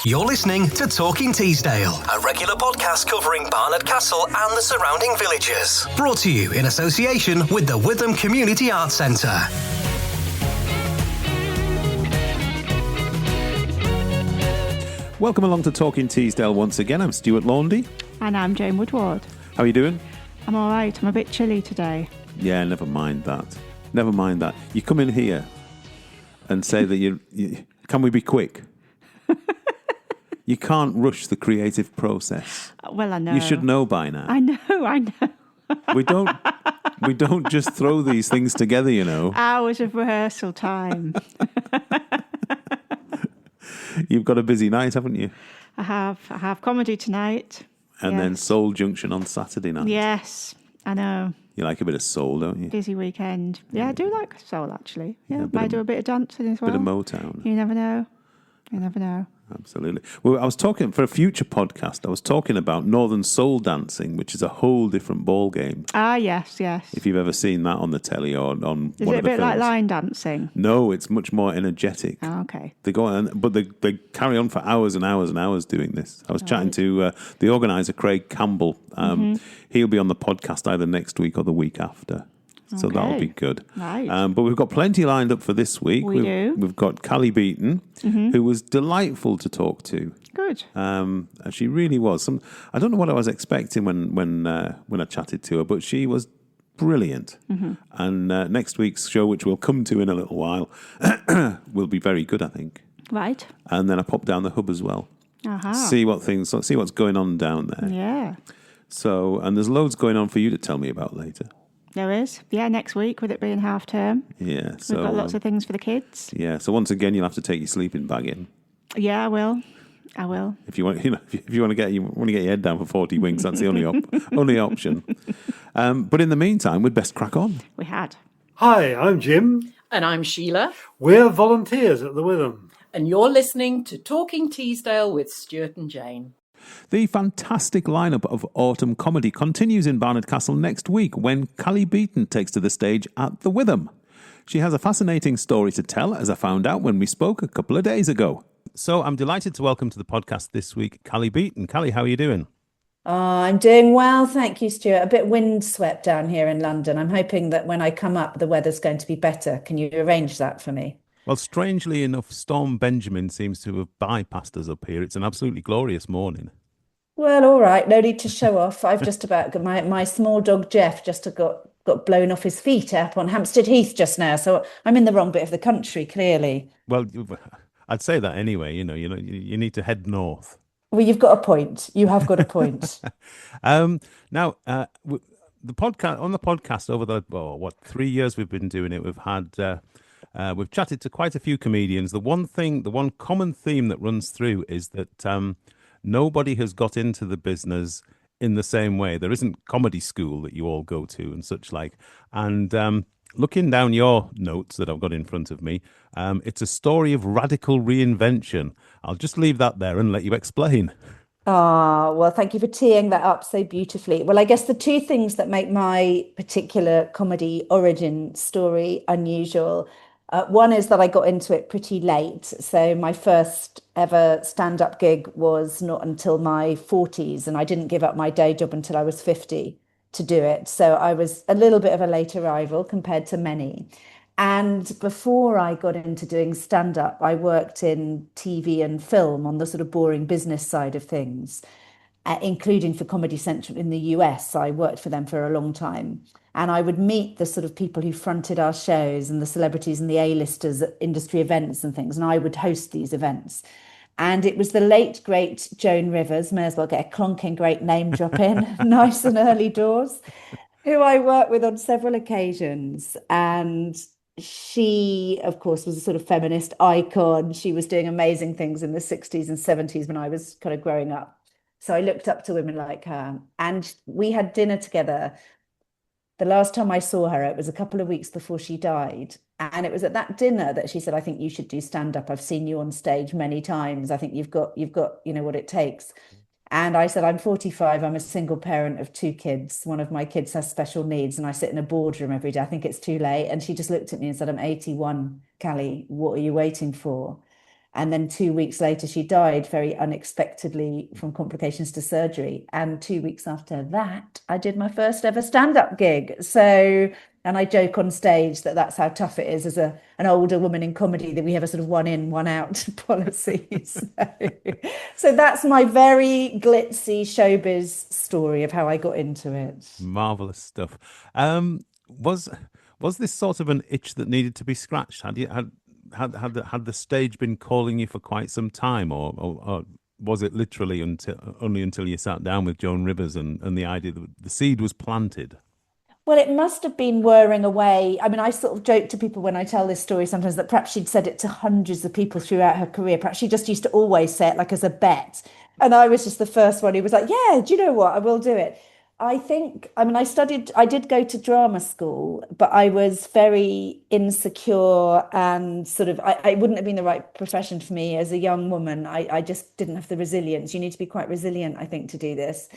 You're listening to Talking Teesdale, a regular podcast covering Barnard Castle and the surrounding villages. Brought to you in association with the Witham Arts Centre. Welcome along to Talking Teesdale once again. I'm Stuart Laundy. And I'm Jane Woodward. How are you doing? I'm all right. I'm a bit chilly today. Yeah, never mind that. Never mind that. You come in here and say that you can we be quick? You can't rush the creative process. Well, I know. You should know by now. I know. We don't just throw these things together, you know. Hours of rehearsal time. You've got a busy night, haven't you? I have comedy tonight. And then Soul Junction on Saturday night. Yes, I know. You like a bit of soul, don't you? Busy weekend. Yeah, I do like soul, actually. Yeah, might do a bit of dancing as well. Bit of Motown. You never know. Absolutely. Well, I was talking, for a future podcast, I was talking about Northern Soul dancing, which is a whole different ball game. Ah, yes. If you've ever seen that on the telly or on one of the films. Is it a bit like line dancing? No, it's much more energetic. Oh, okay. They go on, but they carry on for hours and hours and hours doing this. I was chatting to the organizer, Craig Campbell. He'll be on the podcast either next week or the week after. So that'll be good. Right. But we've got plenty lined up for this week. We've got Cally Beaton, who was delightful to talk to. Good. And she really was. I don't know what I was expecting when I chatted to her, but she was brilliant. And next week's show, which we'll come to in a little while, will be very good, I think. Right. And then I popped down the hub as well. Uh-huh. See what's going on down there. Yeah. So, and there's loads going on for you to tell me about later. There is. Yeah, next week, with it being half term. Yeah. So we've got lots of things for the kids. Yeah. So once again, you'll have to take your sleeping bag in. Yeah, I will. If you want, if you want to get your head down for 40 winks, that's the only option. But in the meantime, we'd best crack on. We had. Hi, I'm Jim. And I'm Sheila. We're volunteers at the Witham. And you're listening to Talking Teesdale with Stuart and Jane. The fantastic lineup of autumn comedy continues in Barnard Castle next week when Cally Beaton takes to the stage at the Witham. She has a fascinating story to tell, as I found out when we spoke a couple of days ago. So I'm delighted to welcome to the podcast this week Cally Beaton. Cally, how are you doing? I'm doing well, thank you, Stuart. A bit windswept down here in London. I'm hoping that when I come up, the weather's going to be better. Can you arrange that for me? Well, strangely enough, Storm Benjamin seems to have bypassed us up here. It's an absolutely glorious morning. Well, all right, no need to show off. I've just about got my small dog Jeff just got blown off his feet up on Hampstead Heath just now, so I'm in the wrong bit of the country, clearly. Well, I'd say that anyway. You need to head north. Well, you've got a point. You have got a point. Now, the podcast over the 3 years we've been doing it, we've chatted to quite a few comedians. The one common theme that runs through is that nobody has got into the business in the same way. There isn't comedy school that you all go to and such like. And looking down your notes that I've got in front of me, it's a story of radical reinvention. I'll just leave that there and let you explain. Well, thank you for teeing that up so beautifully. Well, I guess the two things that make my particular comedy origin story unusual, one is that I got into it pretty late. So my first ever stand-up gig was not until my 40s, and I didn't give up my day job until I was 50 to do it. So I was a little bit of a late arrival compared to many. And before I got into doing stand-up, I worked in TV and film on the sort of boring business side of things, including for Comedy Central in the US. I worked for them for a long time. And I would meet the sort of people who fronted our shows and the celebrities and the A-listers at industry events and things. And I would host these events. And it was the late, great Joan Rivers, may as well get a clonking great name drop in, nice and early doors, who I worked with on several occasions. And she, of course, was a sort of feminist icon. She was doing amazing things in the 60s and 70s when I was kind of growing up. So I looked up to women like her. And we had dinner together. The last time I saw her, it was a couple of weeks before she died. And it was at that dinner that she said, I think you should do stand-up. I've seen you on stage many times. I think you've got, what it takes. And I said, I'm 45. I'm a single parent of 2 kids. One of my kids has special needs. And I sit in a boardroom every day. I think it's too late. And she just looked at me and said, I'm 81, Cally. What are you waiting for? And then 2 weeks later, she died very unexpectedly from complications to surgery. And 2 weeks after that, I did my first ever stand-up gig. So, and I joke on stage that that's how tough it is as an older woman in comedy, that we have a sort of one in, one out policy. So that's my very glitzy showbiz story of how I got into it. Marvelous stuff. Was this sort of an itch that needed to be scratched? Had the stage been calling you for quite some time, or was it literally only until you sat down with Joan Rivers and the idea that the seed was planted? Well, it must have been whirring away. I mean, I sort of joke to people when I tell this story sometimes that perhaps she'd said it to hundreds of people throughout her career. Perhaps she just used to always say it like as a bet. And I was just the first one who was like, yeah, do you know what? I will do it. I think, I mean, I did go to drama school, but I was very insecure and sort of, I wouldn't have been the right profession for me as a young woman. I just didn't have the resilience. You need to be quite resilient, I think, to do this.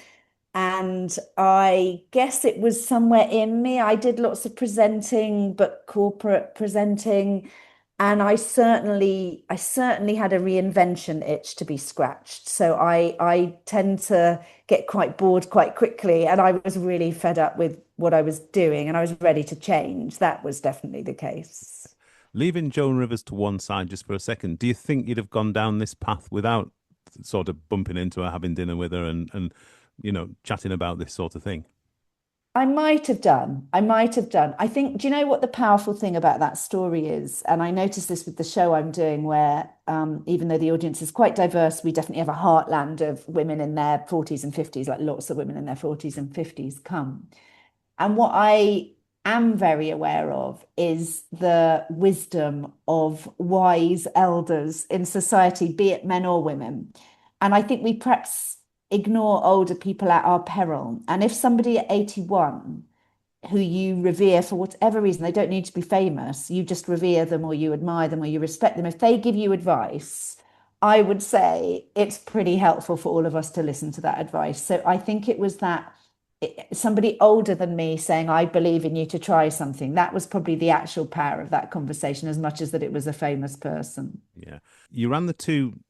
And I guess it was somewhere in me. I did lots of presenting, but corporate presenting. And I certainly had a reinvention itch to be scratched. So I tend to get quite bored quite quickly. And I was really fed up with what I was doing and I was ready to change. That was definitely the case. Leaving Joan Rivers to one side just for a second, do you think you'd have gone down this path without sort of bumping into her, having dinner with her and chatting about this sort of thing? I might have done. I think, do you know what the powerful thing about that story is? And I noticed this with the show I'm doing, where even though the audience is quite diverse, we definitely have a heartland of women in their 40s and 50s, like lots of women in their 40s and 50s come. And what I am very aware of is the wisdom of wise elders in society, be it men or women. And I think we perhaps ignore older people at our peril. And if somebody at 81 who you revere for whatever reason, they don't need to be famous, you just revere them or you admire them or you respect them, if they give you advice, I would say it's pretty helpful for all of us to listen to that advice. So I think it was somebody older than me saying, I believe in you to try something. That was probably the actual power of that conversation, as much as that it was a famous person. Yeah. You ran the two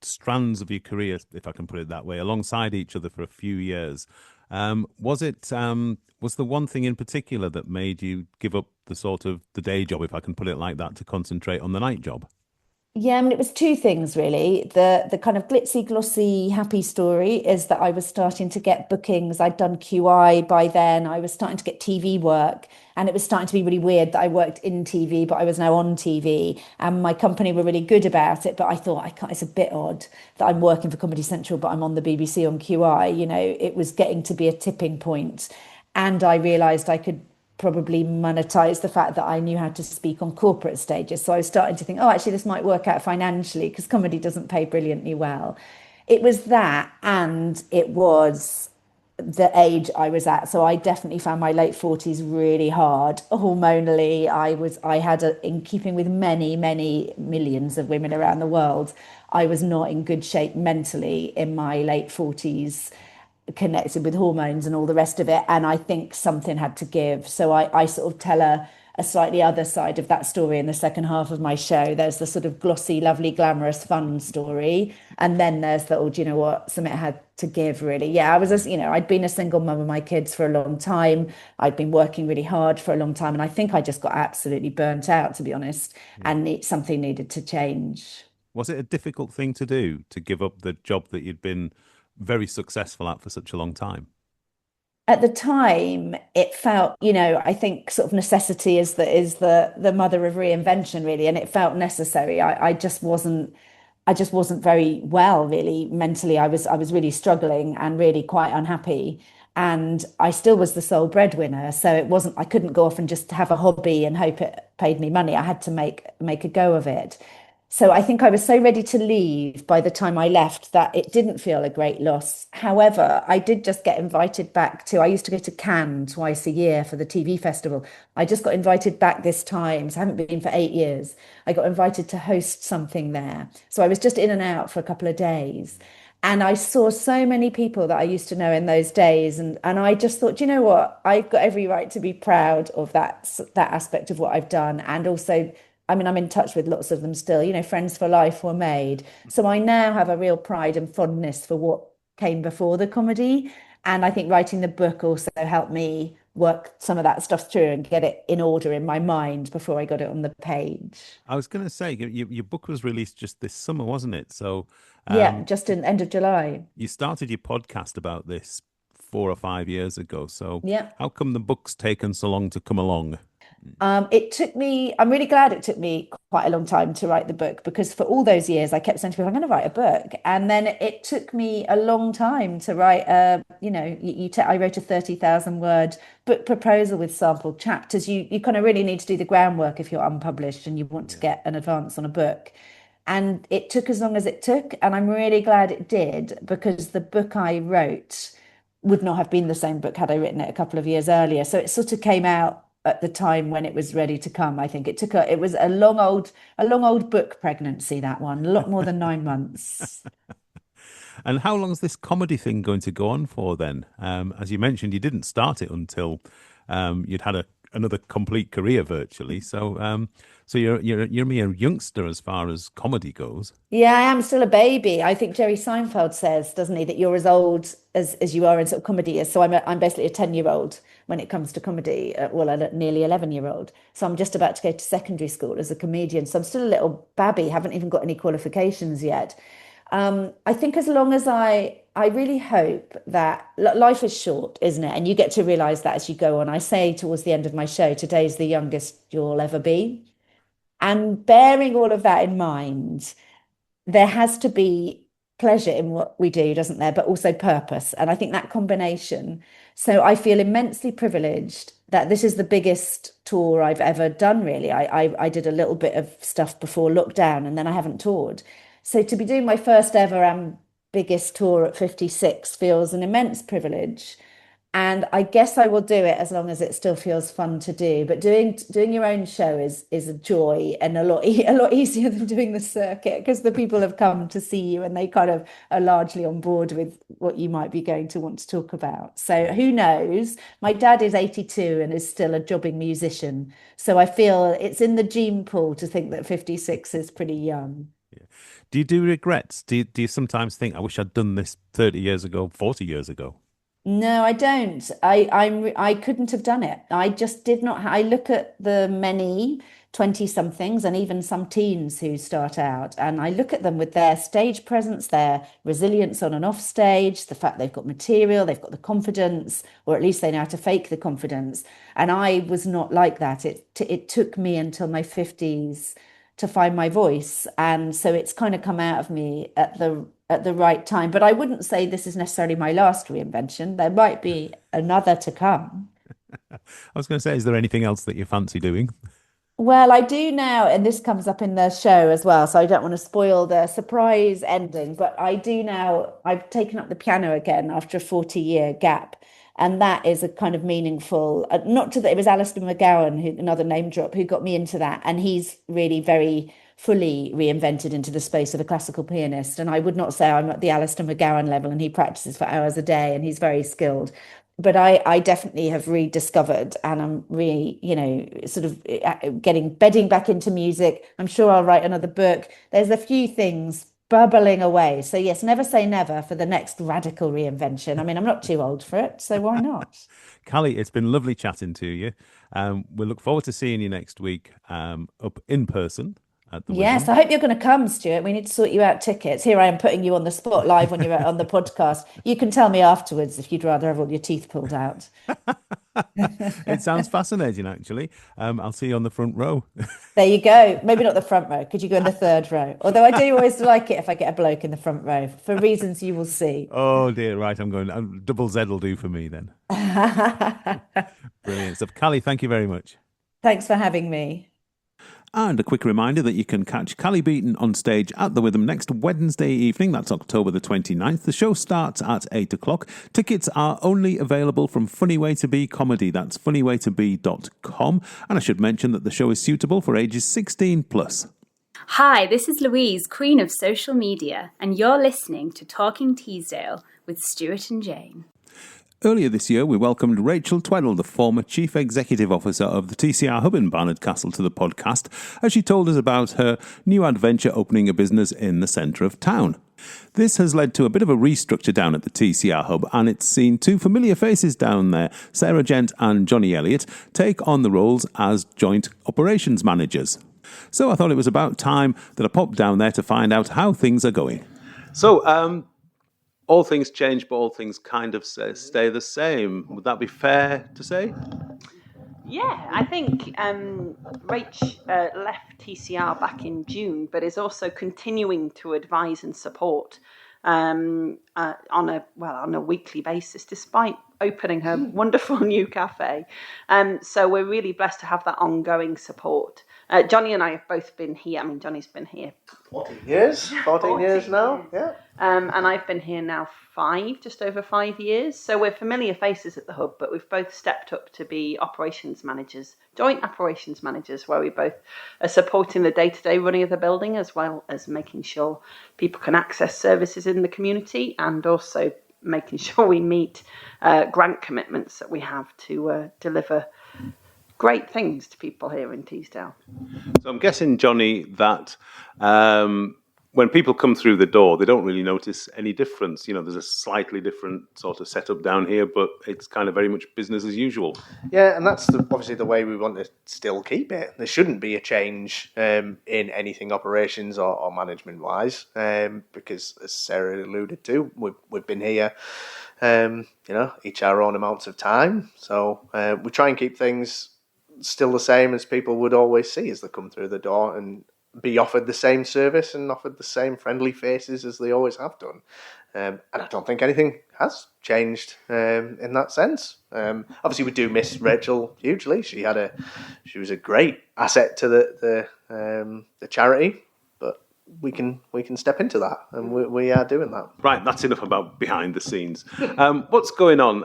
strands of your career, if I can put it that way, alongside each other for a few years. Was the one thing in particular that made you give up the day job, if I can put it like that, to concentrate on the night job? Yeah, I mean, it was two things really. The kind of glitzy, glossy, happy story is that I was starting to get bookings. I'd done QI by then. I was starting to get TV work, and it was starting to be really weird that I worked in TV, but I was now on TV, and my company were really good about it. But I thought, it's a bit odd that I'm working for Comedy Central, but I'm on the BBC on QI. It was getting to be a tipping point, and I realised I could probably monetize the fact that I knew how to speak on corporate stages. So I was starting to think, actually, this might work out financially because comedy doesn't pay brilliantly well. It was that, and it was the age I was at. So I definitely found my late 40s really hard. Hormonally, I had in keeping with many, many millions of women around the world, I was not in good shape mentally in my late 40s, connected with hormones and all the rest of it. And I think something had to give. So I sort of tell a slightly other side of that story in the second half of my show. There's the sort of glossy, lovely, glamorous, fun story. And then there's the, do you know what? Something had to give, really. Yeah, I'd been a single mum of my kids for a long time. I'd been working really hard for a long time. And I think I just got absolutely burnt out, to be honest. Yeah. And something needed to change. Was it a difficult thing to do, to give up the job that you'd been very successful at for such a long time? At the time, it felt, I think sort of necessity is the mother of reinvention, really, and it felt necessary. I just wasn't very well, really, mentally. I was really struggling and really quite unhappy, and I still was the sole breadwinner. So I couldn't go off and just have a hobby and hope it paid me money. I had to make a go of it. So I think I was so ready to leave by the time I left that it didn't feel a great loss. However, I did just get invited back I used to go to Cannes twice a year for the TV festival. I just got invited back this time. So I haven't been for 8 years. I got invited to host something there. So I was just in and out for a couple of days. And I saw so many people that I used to know in those days. And I just thought, you know what? I've got every right to be proud of that aspect of what I've done. And also I mean, I'm in touch with lots of them still, you know, friends for life were made. So I now have a real pride and fondness for what came before the comedy. And I think writing the book also helped me work some of that stuff through and get it in order in my mind before I got it on the page. I was going to say, your book was released just this summer, wasn't it? So Yeah, just in end of July. you started your podcast about this 4 or 5 years ago. So Yeah. how come the book's taken so long to come along? It took me, I'm really glad it took me quite a long time to write the book, because for all those years I kept saying to people, I'm going to write a book. And then it took me a long time to write, I wrote a 30,000 word book proposal with sample chapters. You kind of really need to do the groundwork if you're unpublished and you want to get an advance on a book. And it took as long as it took. And I'm really glad it did, because the book I wrote would not have been the same book had I written it a couple of years earlier. So it sort of came out at the time when it was ready to come. I think it was a long old book pregnancy, that one, a lot more than 9 months. And how long is this comedy thing going to go on for then? As you mentioned, you didn't start it until you'd had another complete career virtually. So you're a mere youngster as far as comedy goes. Yeah, I am still a baby. I think Jerry Seinfeld says, doesn't he, that you're as old as you are in sort of comedy. So I'm basically a 10-year-old when it comes to comedy. Well, a nearly 11-year-old. So I'm just about to go to secondary school as a comedian. So I'm still a little babby, haven't even got any qualifications yet. I think as long as I really hope that life is short, isn't it? And you get to realize that as you go on. I say towards the end of my show, today's the youngest you'll ever be. And bearing all of that in mind, there has to be pleasure in what we do, doesn't there? But also purpose. And I think that combination. So I feel immensely privileged that this is the biggest tour I've ever done, really. I did a little bit of stuff before lockdown, and then I haven't toured. So to be doing my first ever and biggest tour at 56 feels an immense privilege. And I guess I will do it as long as it still feels fun to do. But doing your own show is a joy, and a lot easier than doing the circuit, because the people have come to see you and they kind of are largely on board with what you might be going to want to talk about. So who knows? My dad is 82 and is still a jobbing musician. So I feel it's in the gene pool to think that 56 is pretty young. Do you do regrets? Do you sometimes think, I wish I'd done this 30 years ago, 40 years ago? No, I don't. I couldn't have done it. I just did not. I look at the many 20-somethings and even some teens who start out, and I look at them with their stage presence, their resilience on and off stage, the fact they've got material, they've got the confidence, or at least they know how to fake the confidence. And I was not like that. It took me until my 50s to find my voice, and so it's kind of come out of me at the right time. But I wouldn't say this is necessarily my last reinvention. There might be another to come. I was going to say, is there anything else that you fancy doing? Well, I do now, and this comes up in the show as well, so I don't want to spoil the surprise ending, but I do now. I've taken up the piano again after a 40-year gap. And that is a kind of meaningful, not to that, it was Alistair McGowan, another name drop, who got me into that. And he's really very fully reinvented into the space of a classical pianist. And I would not say I'm at the Alistair McGowan level, and he practices for hours a day and he's very skilled. But I definitely have rediscovered, and I'm really, sort of bedding back into music. I'm sure I'll write another book. There's a few things bubbling away. So yes, never say never for the next radical reinvention. I mean, I'm not too old for it, so why not? Cally, it's been lovely chatting to you. We look forward to seeing you next week up in person at the Yes, Witham. I hope you're going to come, Stuart. We need to sort you out tickets. Here I am putting you on the spot live when you're on the podcast. You can tell me afterwards if you'd rather have all your teeth pulled out. It sounds fascinating, actually. I'll see you on the front row. There you go. Maybe not the front row. Could you go in the third row? Although I do always like it if I get a bloke in the front row, for reasons you will see. Oh, dear. Right. I'm going. Double Z will do for me then. Brilliant stuff. Cally, thank you very much. Thanks for having me. And a quick reminder that you can catch Cally Beaton on stage at the Witham next Wednesday evening. That's October the 29th. The show starts at 8 o'clock. Tickets are only available from Funny Way to Be Comedy. That's funnywaytobe.com. And I should mention that the show is suitable for ages 16 plus. Hi, this is Louise, Queen of Social Media, and you're listening to Talking Teesdale with Stuart and Jane. Earlier this year, we welcomed Rachel Tweddle, the former Chief Executive Officer of the TCR Hub in Barnard Castle, to the podcast, as she told us about her new adventure opening a business in the centre of town. This has led to a bit of a restructure down at the TCR Hub, and it's seen two familiar faces down there, Sarah Gent and Johnny Elliott, take on the roles as joint operations managers. So I thought it was about time that I popped down there to find out how things are going. So, all things change, but all things kind of stay the same. Would that be fair to say? Yeah, I think Rach left TCR back in June, but is also continuing to advise and support on a weekly basis, despite opening her wonderful new cafe. So we're really blessed to have that ongoing support. Johnny and I have both been here. I mean, Johnny's been here 14 years now. Yeah. And I've been here now just over 5 years. So we're familiar faces at the Hub, but we've both stepped up to be operations managers, joint operations managers, where we both are supporting the day-to-day running of the building, as well as making sure people can access services in the community, and also making sure we meet grant commitments that we have to deliver great things to people here in Teesdale. So I'm guessing, Johnny, that when people come through the door, they don't really notice any difference. You know, there's a slightly different sort of setup down here, but it's kind of very much business as usual. Yeah, and that's obviously the way we want to still keep it. There shouldn't be a change in anything operations or management-wise, because, as Sarah alluded to, we've been here, each our own amounts of time. So we try and keep things still the same as people would always see as they come through the door, and be offered the same service and offered the same friendly faces as they always have done. And I don't think anything has changed in that sense. Obviously, we do miss Rachel hugely. She was a great asset to the charity, but we can step into that, and we are doing that. Right, that's enough about behind the scenes. What's going on?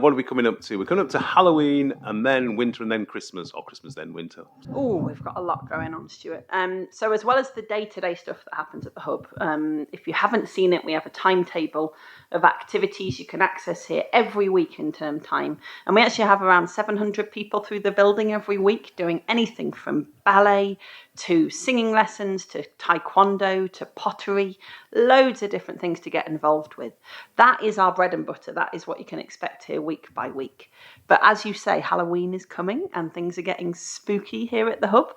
What are we coming up to? We're coming up to Halloween, and then winter, and then Christmas, or Christmas then winter. Oh, we've got a lot going on, Stuart. So as well as the day-to-day stuff that happens at the Hub, if you haven't seen it, we have a timetable of activities you can access here every week in term time. And we actually have around 700 people through the building every week doing anything from ballet to singing lessons to taekwondo to pottery, loads of different things to get involved with. That is our bread and butter. That is what you can expect here week by week. But as you say, Halloween is coming and things are getting spooky here at the Hub.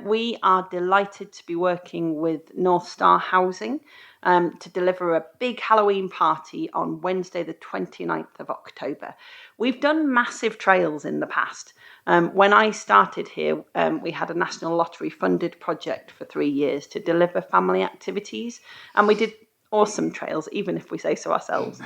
We are delighted to be working with North Star Housing to deliver a big Halloween party on Wednesday, the 29th of October. We've done massive trails in the past. When I started here, we had a National Lottery funded project for 3 years to deliver family activities, and we did awesome trails, even if we say so ourselves.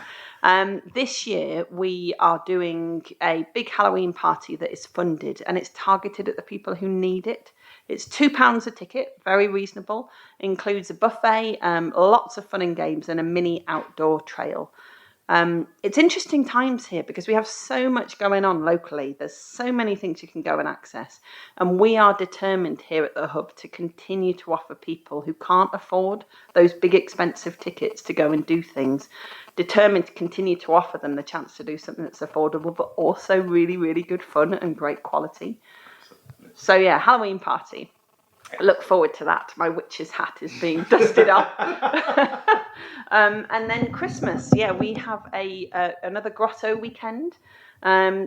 This year, we are doing a big Halloween party that is funded, and it's targeted at the people who need it. It's £2 a ticket, very reasonable, includes a buffet, lots of fun and games, and a mini outdoor trail. It's interesting times here because we have so much going on locally. There's so many things you can go and access. And we are determined here at the Hub to continue to offer people who can't afford those big expensive tickets to go and do things, determined to continue to offer them the chance to do something that's affordable, but also really, really good fun and great quality. So yeah, Halloween party. I look forward to that. My witch's hat is being dusted up. And then Christmas, we have another grotto weekend.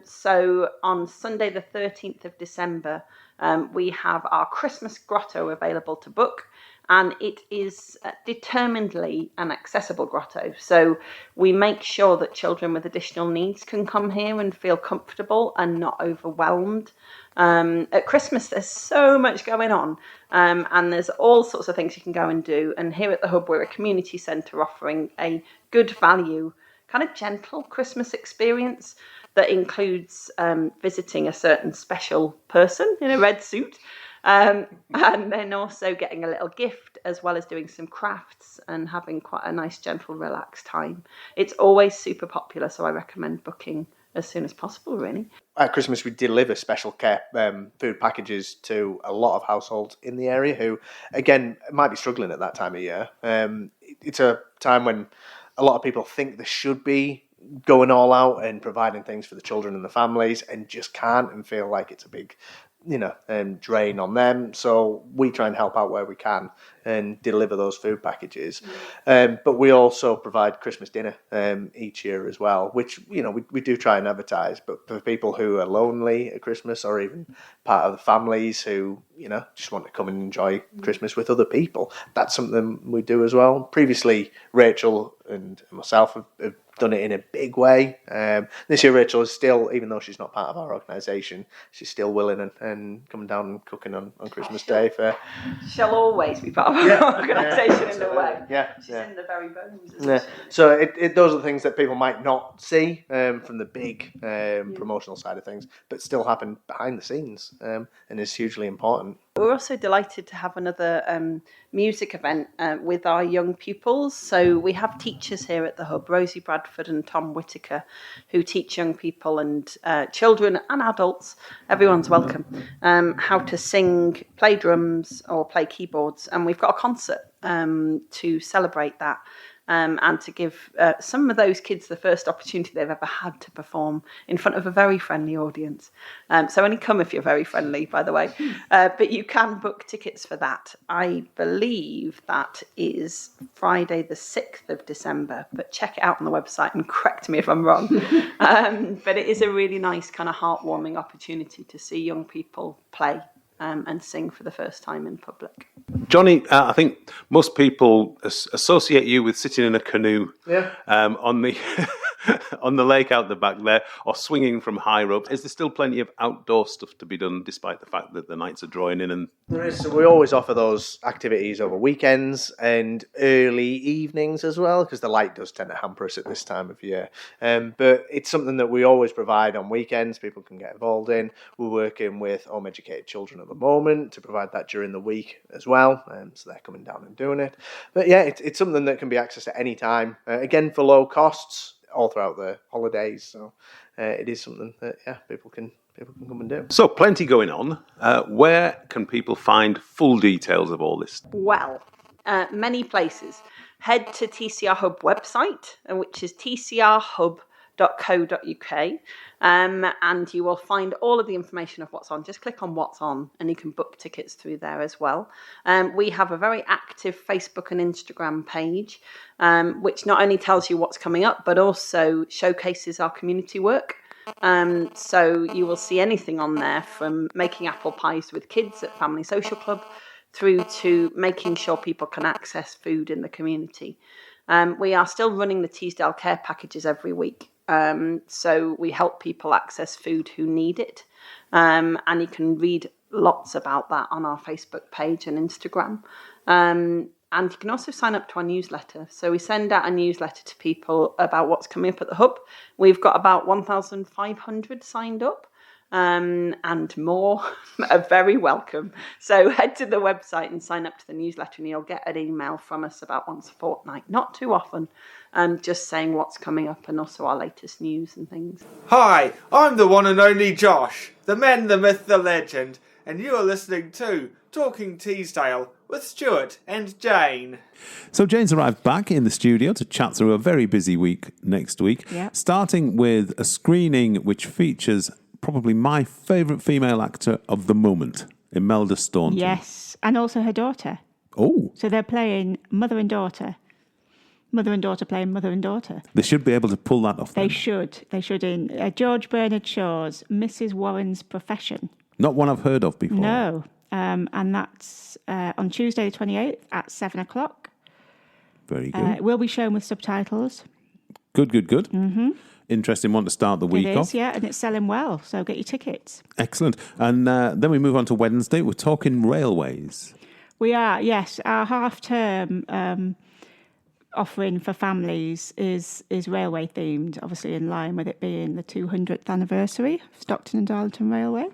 So on Sunday the 13th of December, we have our Christmas grotto available to book. And it is determinedly an accessible grotto. So we make sure that children with additional needs can come here and feel comfortable and not overwhelmed. At Christmas, there's so much going on, and there's all sorts of things you can go and do. And here at the Hub, we're a community centre offering a good value, kind of gentle Christmas experience that includes visiting a certain special person in a red suit. And then also getting a little gift, as well as doing some crafts and having quite a nice, gentle, relaxed time. It's always super popular, so I recommend booking as soon as possible, really. At Christmas, we deliver special care food packages to a lot of households in the area who, again, might be struggling at that time of year. It's a time when a lot of people think there should be going all out and providing things for the children and the families, and just can't, and feel like it's a big, drain on them. So we try and help out where we can and deliver those food packages. But we also provide Christmas dinner each year as well, which, we do try and advertise. But for people who are lonely at Christmas, or even part of the families who, just want to come and enjoy Christmas with other people, that's something we do as well. Previously, Rachel and myself have done it in a big way. This year, Rachel is still, even though she's not part of our organisation, she's still willing and coming down and cooking on Christmas Day. She'll always be part of our organisation in a way. Yeah, she's in the very bones. Yeah. So those are the things that people might not see from the big promotional side of things, but still happen behind the scenes, and is hugely important. We're also delighted to have another music event with our young pupils. So we have teachers here at the Hub, Rosie Bradford and Tom Whitaker, who teach young people and children and adults, everyone's welcome, how to sing, play drums or play keyboards. And we've got a concert to celebrate that. And to give some of those kids the first opportunity they've ever had to perform in front of a very friendly audience. So only come if you're very friendly, by the way. But you can book tickets for that. I believe that is Friday the 6th of December, but check it out on the website and correct me if I'm wrong. But it is a really nice kind of heartwarming opportunity to see young people play and sing for the first time in public. Johnny, I think most people associate you with sitting in a canoe on the on the lake out the back there, or swinging from high ropes. Is there still plenty of outdoor stuff to be done, despite the fact that the nights are drawing in? And there is. So we always offer those activities over weekends and early evenings as well, because the light does tend to hamper us at this time of year. But it's something that we always provide on weekends. People can get involved in. We're working with Home Educated Children at the moment to provide that during the week as well. So they're coming down and doing it. But yeah, it's something that can be accessed at any time. Again, for low costs, all throughout the holidays. So it is something that people can come and do. So plenty going on. Where can people find full details of all this? Well, many places. Head to TCR Hub website, which is tcrhub.co.uk, and you will find all of the information of what's on. Just click on what's on and you can book tickets through there as well. We have a very active Facebook and Instagram page, which not only tells you what's coming up, but also showcases our community work. So you will see anything on there, from making apple pies with kids at Family Social Club through to making sure people can access food in the community. We are still running the Teesdale Care packages every week. So we help people access food who need it. And you can read lots about that on our Facebook page and Instagram. And you can also sign up to our newsletter. So we send out a newsletter to people about what's coming up at the Hub. We've got about 1,500 signed up. And more are very welcome. So head to the website and sign up to the newsletter, and you'll get an email from us about once a fortnight, not too often, just saying what's coming up and also our latest news and things. Hi, I'm the one and only Josh, the man, the myth, the legend, and you are listening to Talking Teesdale with Stuart and Jane. So Jane's arrived back in the studio to chat through a very busy week next week, starting with a screening which features probably my favourite female actor of the moment, Imelda Staunton. Yes, and also her daughter. Oh. So they're playing mother and daughter. Mother and daughter playing mother and daughter. They should be able to pull that off. They should. They should in George Bernard Shaw's Mrs. Warren's Profession. Not one I've heard of before. No. And that's on Tuesday the 28th at 7 o'clock. Very good. It will be shown with subtitles. Good. Mm-hmm. Interesting one to start the week off. Yeah, and it's selling well, so get your tickets. Excellent. And then we move on to Wednesday. We're talking railways. We are, yes. Our half-term offering for families is railway themed, obviously in line with it being the 200th anniversary of Stockton and Darlington Railway.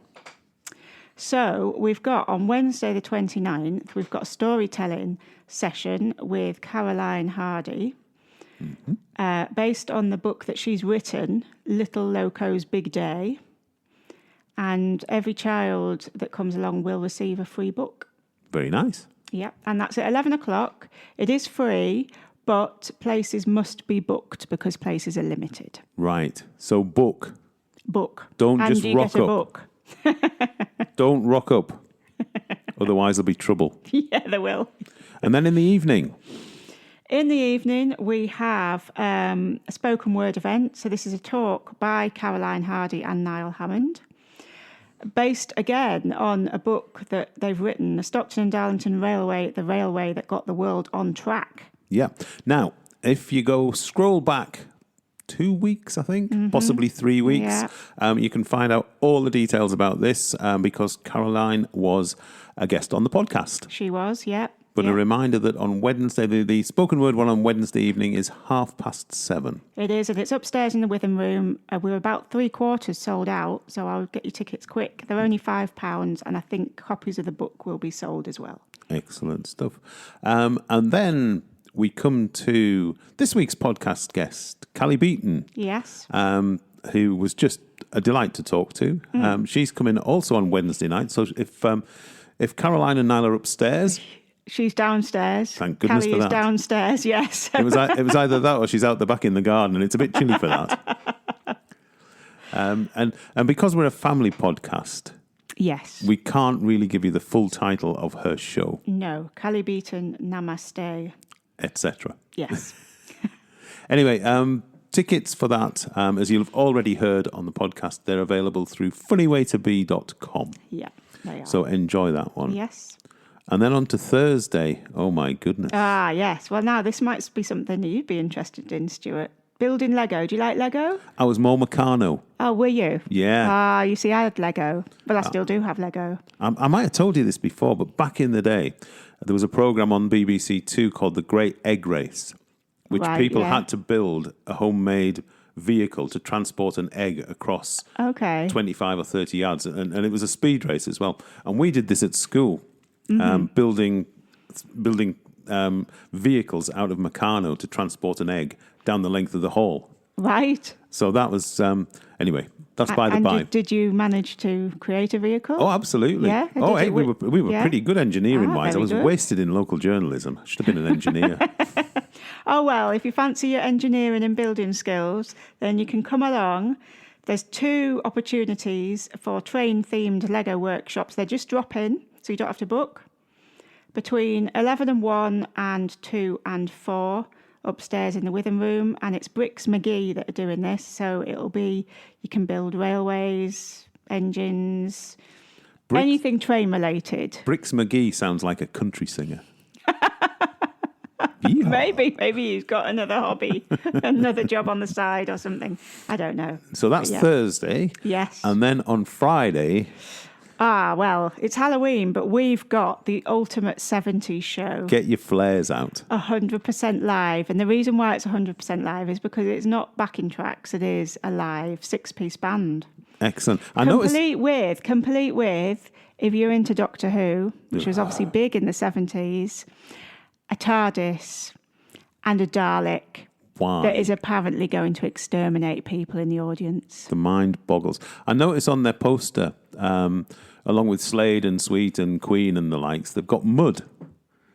So we've got on Wednesday the 29th, we've got a storytelling session with Caroline Hardy, based on the book that she's written, Little Loco's Big Day. And every child that comes along will receive a free book. Very nice. Yeah, and that's at 11 o'clock. It is free, but places must be booked because places are limited. Right. So book. Don't and just you rock get a up. book. Don't rock up. Otherwise there'll be trouble. Yeah, there will. And then in the evening. In the evening, we have a spoken word event. So this is a talk by Caroline Hardy and Niall Hammond, based again on a book that they've written, The Stockton and Darlington Railway, the railway that got the world on track. Yeah. Now, if you go scroll back 2 weeks, I think, possibly 3 weeks, you can find out all the details about this because Caroline was a guest on the podcast. She was, yeah. But a reminder that on Wednesday, the spoken word one on Wednesday evening is 7:30. It is, and it's upstairs in the Witham room. We're about 3/4 sold out, so I'll get your tickets quick. They're only £5, and I think copies of the book will be sold as well. Excellent stuff. And then we come to this week's podcast guest, Cally Beaton. Yes. Who was just a delight to talk to. She's coming also on Wednesday night. So if Caroline and Niall are upstairs... She's downstairs. Thank goodness Cally for that. is downstairs, yes. It was either that or she's out the back in the garden, and it's a bit chilly for that. And because we're a family podcast, yes, we can't really give you the full title of her show. No, Cally Beaton, Namaste, etc. Yes. Anyway, tickets for that, as you've already heard on the podcast, they're available through funnywaytobe.com. Yeah, they are. So enjoy that one. Yes. And then on to Thursday. Oh, my goodness. Ah, yes. Well, now this might be something that you'd be interested in, Stuart. Building Lego. Do you like Lego? I was more Meccano. Oh, were you? Yeah. Ah, you see, I had Lego. But I still do have Lego. I might have told you this before, but back in the day, there was a programme on BBC Two called The Great Egg Race, which people had to build a homemade vehicle to transport an egg across 25 or 30 yards. And it was a speed race as well. And we did this at school. Building vehicles out of Meccano to transport an egg down the length of the hall. Right. So that was, anyway, that's by the by. Did you manage to create a vehicle? Oh, absolutely. Yeah. Oh, hey, we were pretty good engineering-wise. I was good. wasted in local journalism. I should have been an engineer. Oh, well, if you fancy your engineering and building skills, then you can come along. There's 2 opportunities for train-themed Lego workshops. They're just drop-in, so you don't have to book. Between 11 and 1 and 2 and 4 upstairs in the Witham room. And it's Bricks McGee that are doing this. So it'll be, you can build railways, engines, anything train-related. Bricks McGee sounds like a country singer. Maybe he's got another hobby, another job on the side or something. I don't know. So that's Thursday. Yes. And then on Friday... Ah, well, it's Halloween, but we've got the ultimate 70s show. Get your flares out. 100% live. And the reason why it's 100% live is because it's not backing tracks. It is a live 6-piece band. Excellent. Complete with, if you're into Doctor Who, which was obviously big in the 70s, a TARDIS and a Dalek. Wow. That is apparently going to exterminate people in the audience. The mind boggles. I noticed on their poster, along with Slade and Sweet and Queen and the likes, they've got mud.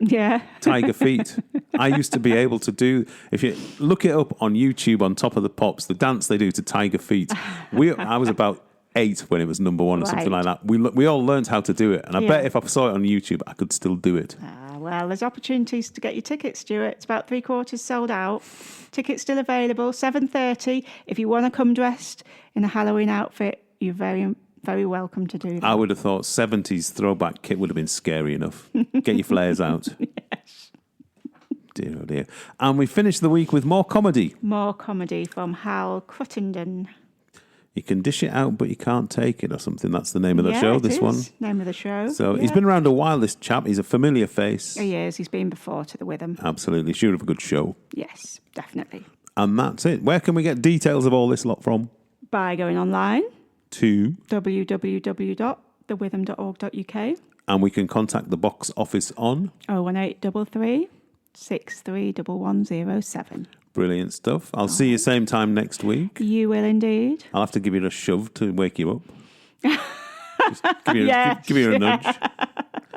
Yeah. Tiger feet. I used to be able to do, if you look it up on YouTube on Top of the Pops, the dance they do to Tiger Feet. I was about 8 when it was number 1 or something like that. We all learned how to do it. And I bet if I saw it on YouTube, I could still do it. Well, there's opportunities to get your tickets, Stuart. It's about 3/4 sold out. Tickets still available, 7:30. If you want to come dressed in a Halloween outfit, you're very, very welcome to do that. I would have thought 70s throwback kit would have been scary enough. Get your flares out. Yes. Dear, oh dear. And we finish the week with more comedy. More comedy from Hal Cruttenden. You can dish it out, but you can't take it or something. That's the name of the show, this one. Name of the show. So he's been around a while, this chap. He's a familiar face. He is. He's been before to the Witham. Absolutely. Sure of a good show. Yes, definitely. And that's it. Where can we get details of all this lot from? By going online to www.thewitham.org.uk. And we can contact the box office on 01833 631107. Brilliant stuff. I'll see you same time next week. You will indeed. I'll have to give you a shove to wake you up. Just give you a nudge.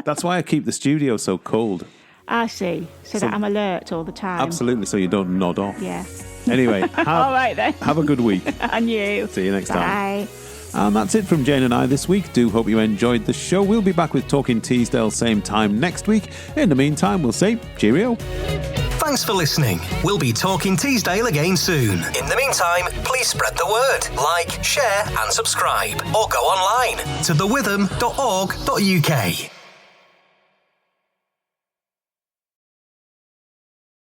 That's why I keep the studio so cold. I see. So that I'm alert all the time. Absolutely, so you don't nod off. Yeah. Anyway, All right then. Have a good week. And you. See you next time. Bye. And that's it from Jane and I this week. Do hope you enjoyed the show. We'll be back with Talking Teesdale same time next week. In the meantime, we'll say cheerio. Thanks for listening. We'll be talking Teesdale again soon. In the meantime, please spread the word, like, share and subscribe, or go online to thewitham.org.uk.